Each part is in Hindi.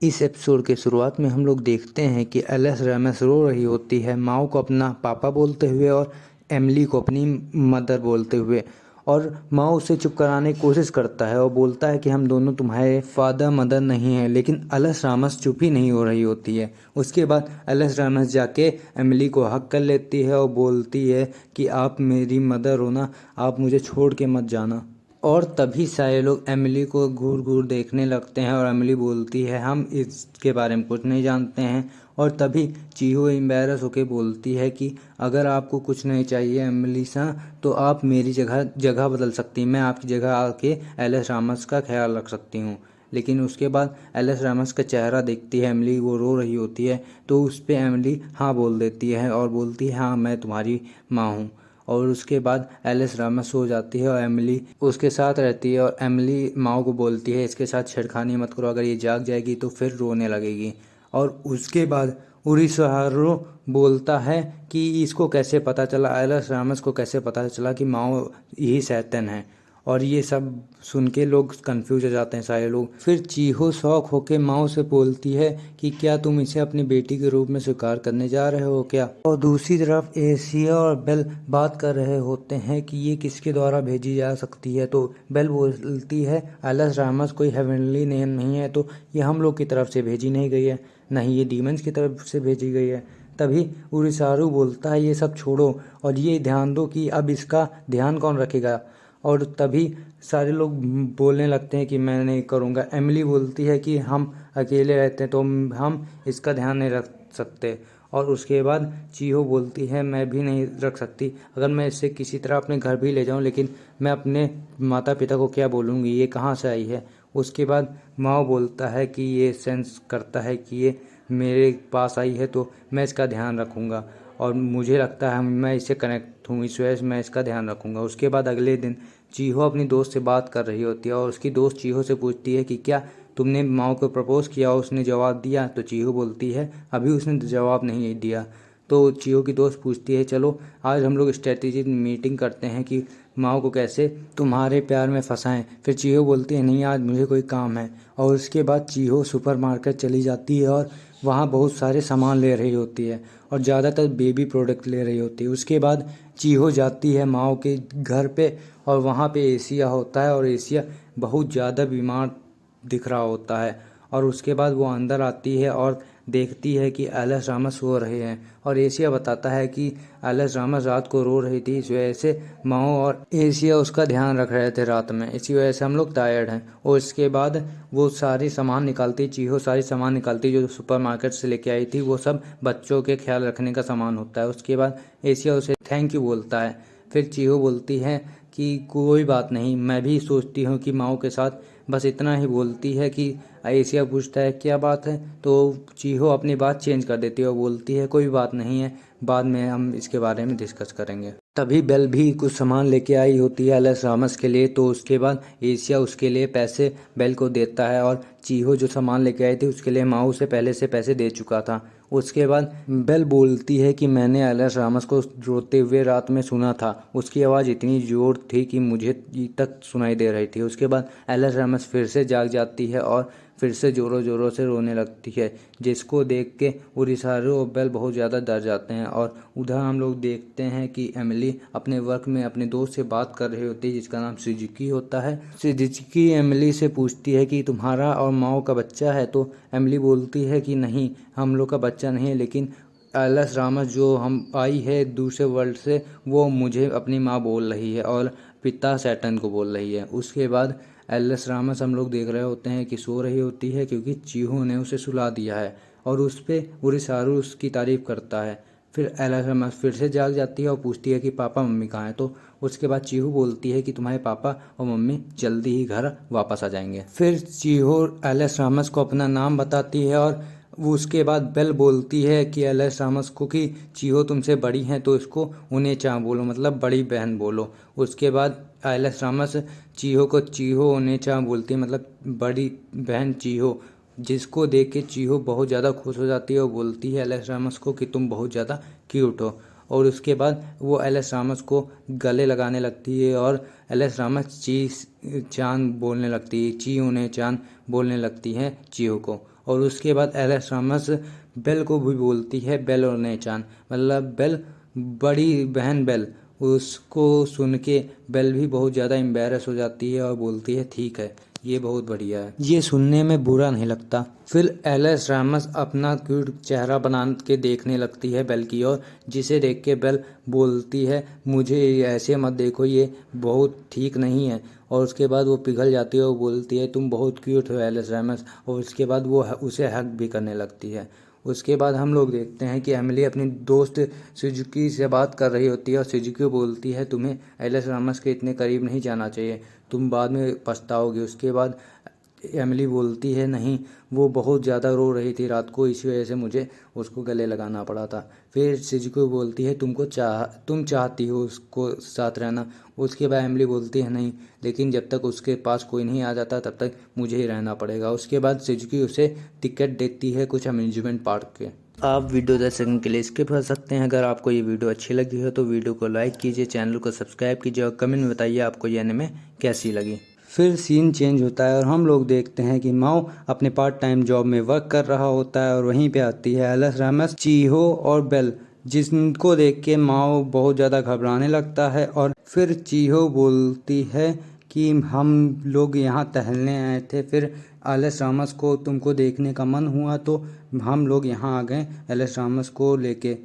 इस एपिसोड के शुरुआत में हम लोग देखते हैं कि एलिस रेमस रो रही होती है, माओ को अपना पापा बोलते हुए और एमिली को अपनी मदर बोलते हुए। और माओ उसे चुप कराने की कोशिश करता है और बोलता है कि हम दोनों तुम्हारे फादर मदर नहीं हैं, लेकिन एलिस रेमस चुप ही नहीं हो रही होती है। उसके बाद एलिस रेमस जाके एमिली को हक कर लेती है और बोलती है कि आप मेरी मदर हो ना, आप मुझे छोड़ के मत जाना। और तभी सारे लोग एमिली को घूर घूर देखने लगते हैं और एमिली बोलती है हम इसके बारे में कुछ नहीं जानते हैं। और तभी चीहो एम्बैरस होके बोलती है कि अगर आपको कुछ नहीं चाहिए एमिली सा, तो आप मेरी जगह जगह बदल सकती हैं, मैं आपकी जगह आके एलिस रामस का ख्याल रख सकती हूँ। लेकिन उसके बाद एलिस रामस का चेहरा देखती है एमिली, वो रो रही होती है, तो उस पर एमिली हाँ बोल देती है और बोलती है हाँ मैं तुम्हारी माँ हूँ। और उसके बाद एलिस रामस सो जाती है और एमिली उसके साथ रहती है। और एमिली माओ को बोलती है इसके साथ छेड़खानी मत करो, अगर ये जाग जाएगी तो फिर रोने लगेगी। और उसके बाद उरिसारो बोलता है कि इसको कैसे पता चला, एलिस रामस को कैसे पता चला कि माओ ही शैतान है। और ये सब सुन के लोग कंफ्यूज हो जाते हैं सारे लोग। फिर चीहो शौक होके माओ से बोलती है कि क्या तुम इसे अपनी बेटी के रूप में स्वीकार करने जा रहे हो क्या। और दूसरी तरफ एशिया और बेल बात कर रहे होते हैं कि ये किसके द्वारा भेजी जा सकती है। तो बेल बोलती है एलिस रामस कोई हेवनली नेम नहीं है, तो ये हम लोग की तरफ से भेजी नहीं गई है, नहीं ये डीमंस की तरफ से भेजी गई है। तभी उरिसारू बोलता है ये सब छोड़ो और ये ध्यान दो कि अब इसका ध्यान कौन रखेगा। और तभी सारे लोग बोलने लगते हैं कि मैं नहीं करूँगा। एमिली बोलती है कि हम अकेले रहते हैं तो हम इसका ध्यान नहीं रख सकते। और उसके बाद चीहो बोलती है मैं भी नहीं रख सकती, अगर मैं इसे किसी तरह अपने घर भी ले जाऊं, लेकिन मैं अपने माता पिता को क्या बोलूँगी, ये कहाँ से आई है। उसके बाद माओ बोलता है कि ये सेंस करता है कि ये मेरे पास आई है तो मैं इसका ध्यान रखूँगा, और मुझे लगता है मैं इससे कनेक्ट हूँ, इस वजह से मैं इसका ध्यान रखूँगा। उसके बाद अगले दिन चीहो अपनी दोस्त से बात कर रही होती है और उसकी दोस्त चीहो से पूछती है कि क्या तुमने माओ को प्रपोज़ किया, उसने जवाब दिया। तो चीहो बोलती है अभी उसने जवाब नहीं दिया। तो चीहो की दोस्त पूछती है चलो आज हम लोग स्ट्रेटेजी मीटिंग करते हैं कि माओ को कैसे तुम्हारे प्यार में फंसाएं। फिर चीहो बोलती है नहीं आज मुझे कोई काम है। और उसके बाद चीहो सुपरमार्केट चली जाती है और वहाँ बहुत सारे सामान ले रही होती है और ज़्यादातर बेबी प्रोडक्ट ले रही होती है। उसके बाद चीहो जाती है माओ के घर पे और वहाँ पे एशिया होता है और एशिया बहुत ज़्यादा बीमार दिख रहा होता है। और उसके बाद वो अंदर आती है और देखती है कि एलिस रामस सो रहे हैं और एशिया बताता है कि एलिस रामस रात को रो रही थी, इस वजह से माओ और एशिया उसका ध्यान रख रहे थे रात में, इसी वजह से हम लोग टायर्ड हैं। और इसके बाद वो सारी सामान निकालती, चीहो सारी सामान निकालती जो सुपरमार्केट से लेके आई थी, वो सब बच्चों के ख्याल रखने का सामान होता है। उसके बाद एशिया उसे थैंक यू बोलता है। फिर चीहो बोलती है कि कोई बात नहीं, मैं भी सोचती हूँ कि माओ के साथ, बस इतना ही बोलती है कि एशिया पूछता है क्या बात है, तो चीहो अपनी बात चेंज कर देती है और बोलती है कोई बात नहीं है, बाद में हम इसके बारे में डिस्कस करेंगे। तभी बेल भी कुछ सामान लेके आई होती है एलिस रामस के लिए, तो उसके बाद एशिया उसके लिए पैसे बेल को देता है और चीहो जो सामान लेके आई थी उसके लिए माओ से पहले से पैसे दे चुका था। उसके बाद बेल बोलती है कि मैंने एलिस रामस को रोते हुए रात में सुना था, उसकी आवाज़ इतनी ज़ोर थी कि मुझे तक सुनाई दे रही थी। उसके बाद एलिस रामस फिर से जाग जाती है और फिर से ज़ोरों ज़ोरों से रोने लगती है, जिसको देख के उरिसारू और बेल बहुत ज़्यादा डर जाते हैं। और उधर हम लोग देखते हैं कि एमिली अपने वर्क में अपने दोस्त से बात कर रही होती है जिसका नाम शिजुकी होता है। शिजुकी एमिली से पूछती है कि तुम्हारा और माओ का बच्चा है, तो एमिली बोलती है कि नहीं हम लोग का बच्चा नहीं है, लेकिन एलिस रामस जो हम आई है दूसरे वर्ल्ड से, वो मुझे अपनी माँ बोल रही है और पिता सैटर्न को बोल रही है। उसके बाद एलिस रामस हम लोग देख रहे होते हैं कि सो रही होती है क्योंकि चीहो ने उसे सुला दिया है और उस पर उरिसारू उसकी तारीफ करता है। फिर एलिस रामस फिर से जाग जाती है और पूछती है कि पापा मम्मी कहाँ हैं। तो उसके बाद चीहो बोलती है कि तुम्हारे पापा और मम्मी जल्दी ही घर वापस आ जाएंगे। फिर चीहो एलिस रामस को अपना नाम बताती है और वो उसके बाद बेल बोलती है कि एलिस रामस को कि चीहो तुमसे बड़ी हैं तो इसको उन्हें चा बोलो, मतलब बड़ी बहन बोलो। उसके बाद एलिस रामस चीहो को चीहो उन्हें चा बोलती है, मतलब बड़ी बहन चीहो, जिसको देख के चीहो बहुत ज़्यादा खुश हो जाती है और बोलती है एलिस रामस को कि तुम बहुत ज़्यादा क्यूट हो। और उसके बाद वो एलिस रामस को गले लगाने लगती है और एलिस रामस ची चांद बोलने लगती है, ची उन्हें चांद बोलने लगती है चीहो को। और उसके बाद एलिस रामस बेल को भी बोलती है बेल और नेचान, मतलब बेल बड़ी बहन बेल। उसको सुन के बेल भी बहुत ज़्यादा एम्बेरस हो जाती है और बोलती है ठीक है, ये बहुत बढ़िया है, ये सुनने में बुरा नहीं लगता। फिर एलिस रामस अपना क्यूट चेहरा बना के देखने लगती है बेल की ओर, जिसे देख के बेल बोलती है मुझे ऐसे मत देखो, ये बहुत ठीक नहीं है। और उसके बाद वो पिघल जाती है और बोलती है तुम बहुत क्यूट हो एलिस रामस, और उसके बाद वो उसे हग भी करने लगती है। उसके बाद हम लोग देखते हैं कि एमिली अपनी दोस्त सुजुकी से बात कर रही होती है और सुजुकी बोलती है तुम्हें एलिस रामस के इतने करीब नहीं जाना चाहिए, तुम बाद में पछताओगे। उसके बाद एमिली बोलती है नहीं, वो बहुत ज़्यादा रो रही थी रात को, इसी वजह से मुझे उसको गले लगाना पड़ा था। फिर शिजुको बोलती है तुम चाहती हो उसको साथ रहना। उसके बाद एमिली बोलती है नहीं, लेकिन जब तक उसके पास कोई नहीं आ जाता तब तक मुझे ही रहना पड़ेगा। उसके बाद शिजुकी उसे टिकट देती है कुछ अम्यूजमेंट पार्क के। आप वीडियो 10 सेकंड के लिए स्किप कर सकते हैं। अगर आपको ये वीडियो अच्छी लगी हो तो वीडियो को लाइक कीजिए, चैनल को सब्सक्राइब कीजिए और कमेंट में बताइए आपको ये एनिमे कैसी लगी। फिर सीन चेंज होता है और हम लोग देखते हैं कि माओ अपने पार्ट टाइम जॉब में वर्क कर रहा होता है और वहीं पे आती है एलिस रामस, चीहो और बेल, जिनको देख के माओ बहुत ज़्यादा घबराने लगता है। और फिर चीहो बोलती है कि हम लोग यहाँ टहलने आए थे, फिर एलिस रामस को तुमको देखने का मन हुआ तो हम लोग यहाँ आ गए एलिस रामस को लेके।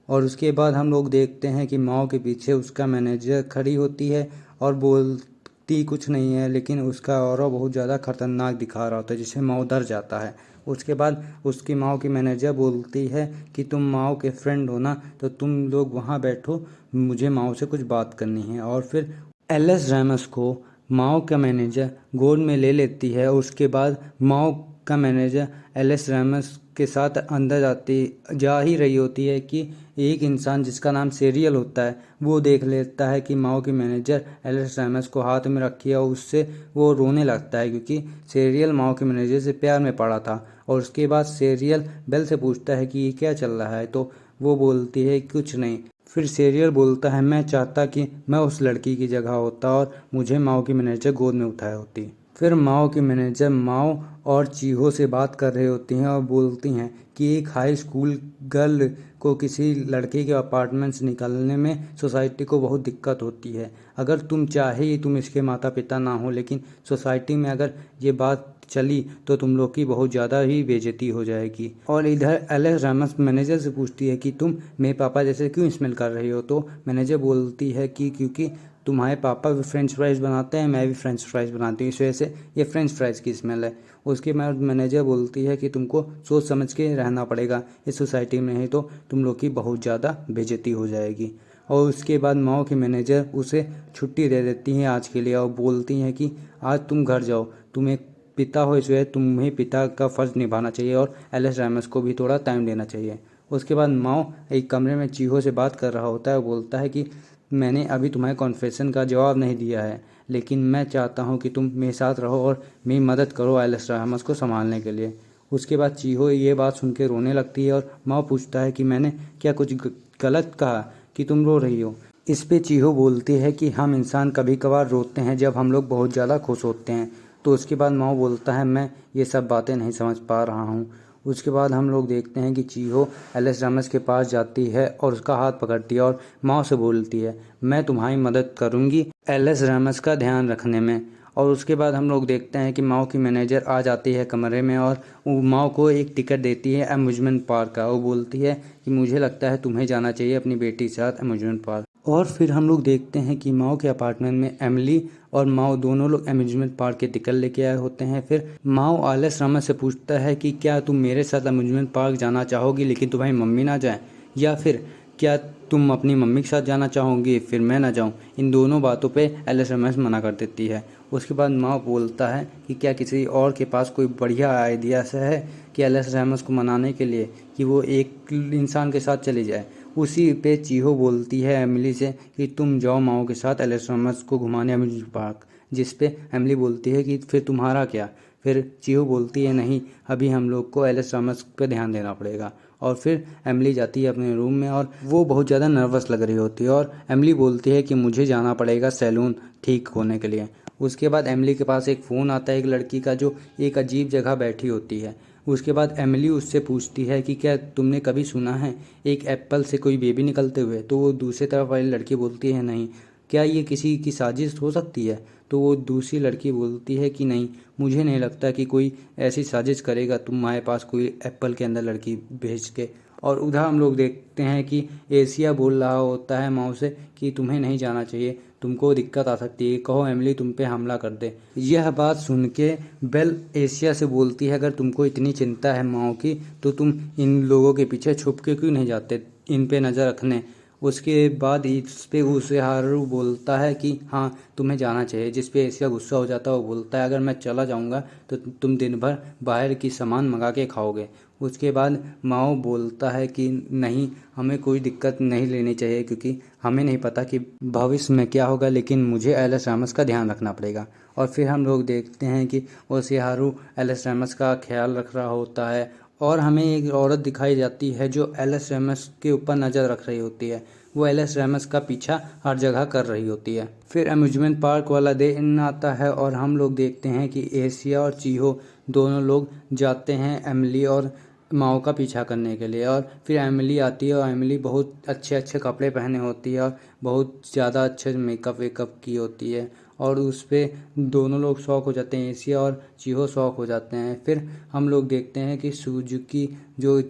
और उसके बाद हम लोग देखते हैं कि माओ के पीछे उसका मैनेजर खड़ी होती है और बोलती कुछ नहीं है, लेकिन उसका ऑरा बहुत ज़्यादा खतरनाक दिखा रहा होता है, जिससे माओ डर जाता है। उसके बाद उसकी माओ की मैनेजर बोलती है कि तुम माओ के फ्रेंड हो ना, तो तुम लोग वहाँ बैठो, मुझे माओ से कुछ बात करनी है। और फिर एलिस रामस को माओ का मैनेजर गोद में ले लेती है। उसके बाद माओ का मैनेजर एलिस रामस के साथ अंदर जा ही रही होती है कि एक इंसान जिसका नाम सीरियल होता है वो देख लेता है कि माओ की मैनेजर एलिस रामस को हाथ में रखी है, और उससे वो रोने लगता है क्योंकि सीरियल माओ के मैनेजर से प्यार में पड़ा था। और उसके बाद सीरियल बेल से पूछता है कि ये क्या चल रहा है, तो वो बोलती है कुछ नहीं। फिर सीरियल बोलता है मैं चाहता कि मैं उस लड़की की जगह होता और मुझे माओ की मैनेजर गोद में उठाया होती। फिर माओ की मैनेजर माओ और चीहो से बात कर रही होती हैं और बोलती हैं कि एक हाई स्कूल गर्ल को किसी लड़के के अपार्टमेंट से निकालने में सोसाइटी को बहुत दिक्कत होती है। अगर तुम चाहे तुम इसके माता पिता ना हो, लेकिन सोसाइटी में अगर ये बात चली तो तुम लोग की बहुत ज़्यादा ही बेइज्जती हो जाएगी। और इधर एलिस रामस मैनेजर से पूछती है कि तुम मेरे पापा जैसे क्यों स्मेल कर रही हो, तो मैनेजर बोलती है कि क्योंकि तुम्हारे पापा भी फ्रेंच फ्राइज़ बनाते हैं, मैं भी फ्रेंच फ्राइज़ बनाती हूँ, इस वजह से ये फ्रेंच फ्राइज़ की स्मेल है। उसके बाद मैनेजर बोलती है कि तुमको सोच समझ के रहना पड़ेगा इस सोसाइटी में, नहीं तो तुम लोग की बहुत ज़्यादा बेइज्जती हो जाएगी। और उसके बाद माओ के मैनेजर उसे छुट्टी दे देती हैं आज के लिए और बोलती हैं कि आज तुम घर जाओ, तुम एक पिता हो इस वजह तुम्हें पिता का फ़र्ज़ निभाना चाहिए और एलिस रामस को भी थोड़ा टाइम देना चाहिए। उसके बाद माओ एक कमरे में चीहो से बात कर रहा होता है और बोलता है कि मैंने अभी तुम्हारे कॉन्फेशन का जवाब नहीं दिया है, लेकिन मैं चाहता हूँ कि तुम मेरे साथ रहो और मेरी मदद करो एलिस रामस को संभालने के लिए। उसके बाद चीहो ये बात सुन के रोने लगती है और माओ पूछता है कि मैंने क्या कुछ गलत कहा कि तुम रो रही हो। इस पे चीहो बोलती है कि हम इंसान कभी कभार रोते हैं जब हम लोग बहुत ज़्यादा खुश होते हैं। तो उसके बाद माओ बोलता है मैं ये सब बातें नहीं समझ पा रहा हूँ। उसके बाद हम लोग देखते हैं कि चीहो एलिस रामस के पास जाती है और उसका हाथ पकड़ती है और माओ से बोलती है मैं तुम्हारी मदद करूँगी एलिस रामस का ध्यान रखने में। और उसके बाद हम लोग देखते हैं कि माओ की मैनेजर आ जाती है कमरे में और वो माओ को एक टिकट देती है अम्यूजमेंट पार्क का। वो बोलती है कि मुझे लगता है तुम्हें जाना चाहिए अपनी बेटी के साथ अम्यूजमेंट पार्क। और फिर हम लोग देखते हैं कि माओ के अपार्टमेंट में एमिली और माओ दोनों लोग अम्यूजमेंट पार्क के टिकट लेके आए होते हैं। फिर माओ एलिस रामस से पूछता है कि क्या तुम मेरे साथ अम्यूजमेंट पार्क जाना चाहोगी लेकिन तुम्हारी मम्मी ना जाए, या फिर क्या तुम अपनी मम्मी के साथ जाना चाहोगी फिर मैं ना जाऊँ। इन दोनों बातों पे एलिस रामस मना कर देती है। उसके बाद माओ बोलता है कि क्या किसी और के पास कोई बढ़िया आइडिया से है कि एलिस रामस को मनाने के लिए कि वो एक इंसान के साथ चली जाए। उसी पे चीहो बोलती है एमिली से कि तुम जाओ माओ के साथ एलिस रामस को घुमाने अम्यूजमेंट पार्क, जिस पे एमिली बोलती है कि फिर तुम्हारा क्या। फिर चीहो बोलती है नहीं, अभी हम लोग को एलिस रामस पे ध्यान देना पड़ेगा। और फिर एमिली जाती है अपने रूम में और वो बहुत ज़्यादा नर्वस लग रही होती है और एमिली बोलती है कि मुझे जाना पड़ेगा सैलून ठीक होने के लिए। उसके बाद एमिली के पास एक फ़ोन आता है एक लड़की का जो एक अजीब जगह बैठी होती है। उसके बाद एमिली उससे पूछती है कि क्या तुमने कभी सुना है एक एप्पल से कोई बेबी निकलते हुए। तो वो दूसरी तरफ वाली लड़की बोलती है नहीं, क्या ये किसी की साजिश हो सकती है। तो वो दूसरी लड़की बोलती है कि नहीं, मुझे नहीं लगता कि कोई ऐसी साजिश करेगा तुम्हारे पास कोई एप्पल के अंदर लड़की भेज के। और उधर हम लोग देखते हैं कि एशिया बोल रहा होता है माओ से कि तुम्हें नहीं जाना चाहिए, तुमको दिक्कत आ सकती है, कहो एमिली तुम पे हमला कर दे। यह बात सुन के बेल एशिया से बोलती है अगर तुमको इतनी चिंता है माओ की तो तुम इन लोगों के पीछे छुप के क्यों नहीं जाते इन पे नज़र रखने। उसके बाद इस पे उसे हारू बोलता है कि हाँ तुम्हें जाना चाहिए, जिस पे एशिया गुस्सा हो जाता है। वो बोलता है अगर मैं चला जाऊंगा तो तुम दिन भर बाहर की सामान मंगा के खाओगे। उसके बाद माओ बोलता है कि नहीं, हमें कोई दिक्कत नहीं लेनी चाहिए क्योंकि हमें नहीं पता कि भविष्य में क्या होगा, लेकिन मुझे एलएस रामस का ध्यान रखना पड़ेगा। और फिर हम लोग देखते हैं कि ओशिहारू एलएस रामस का ख्याल रख रहा होता है और हमें एक औरत दिखाई जाती है जो एलएस रेमस के ऊपर नज़र रख रही होती है। वो एलएस रेमस का पीछा हर जगह कर रही होती है। फिर अम्यूजमेंट पार्क वाला दिन आता है और हम लोग देखते हैं कि एशिया और चीहो दोनों लोग जाते हैं एमिली और माओ का पीछा करने के लिए। और फिर एमिली आती है और एमिली बहुत अच्छे अच्छे कपड़े पहने होती है और बहुत ज़्यादा अच्छे मेकअप वेकअप की होती है और उस पर दोनों लोग शौक हो जाते हैं, एशिया और चीहो शौक हो जाते हैं। फिर हम लोग देखते हैं कि सुजुकी जो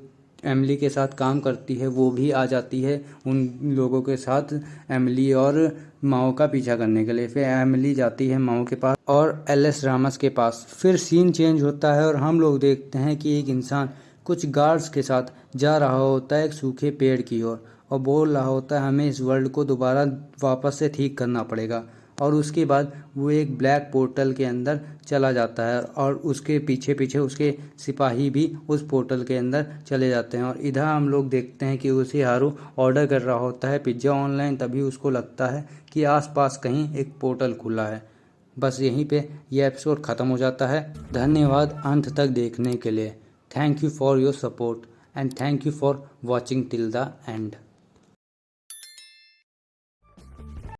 एमिली के साथ काम करती है वो भी आ जाती है उन लोगों के साथ एमिली और माओ का पीछा करने के लिए। फिर एमिली जाती है माओ के पास और एलएस रामस के पास। फिर सीन चेंज होता है और हम लोग देखते हैं कि एक इंसान कुछ गार्ड्स के साथ जा रहा होता है एक सूखे पेड़ की ओर और बोल रहा होता है हमें इस वर्ल्ड को दोबारा वापस से ठीक करना पड़ेगा। और उसके बाद वो एक ब्लैक पोर्टल के अंदर चला जाता है और उसके पीछे पीछे उसके सिपाही भी उस पोर्टल के अंदर चले जाते हैं। और इधर हम लोग देखते हैं कि ओशिहारू ऑर्डर कर रहा होता है पिज्ज़ा ऑनलाइन, तभी उसको लगता है कि आसपास कहीं एक पोर्टल खुला है। बस यहीं पे यह एपिसोड ख़त्म हो जाता है। धन्यवाद अंत तक देखने के लिए। Thank you for your support and thank you for watching till the end.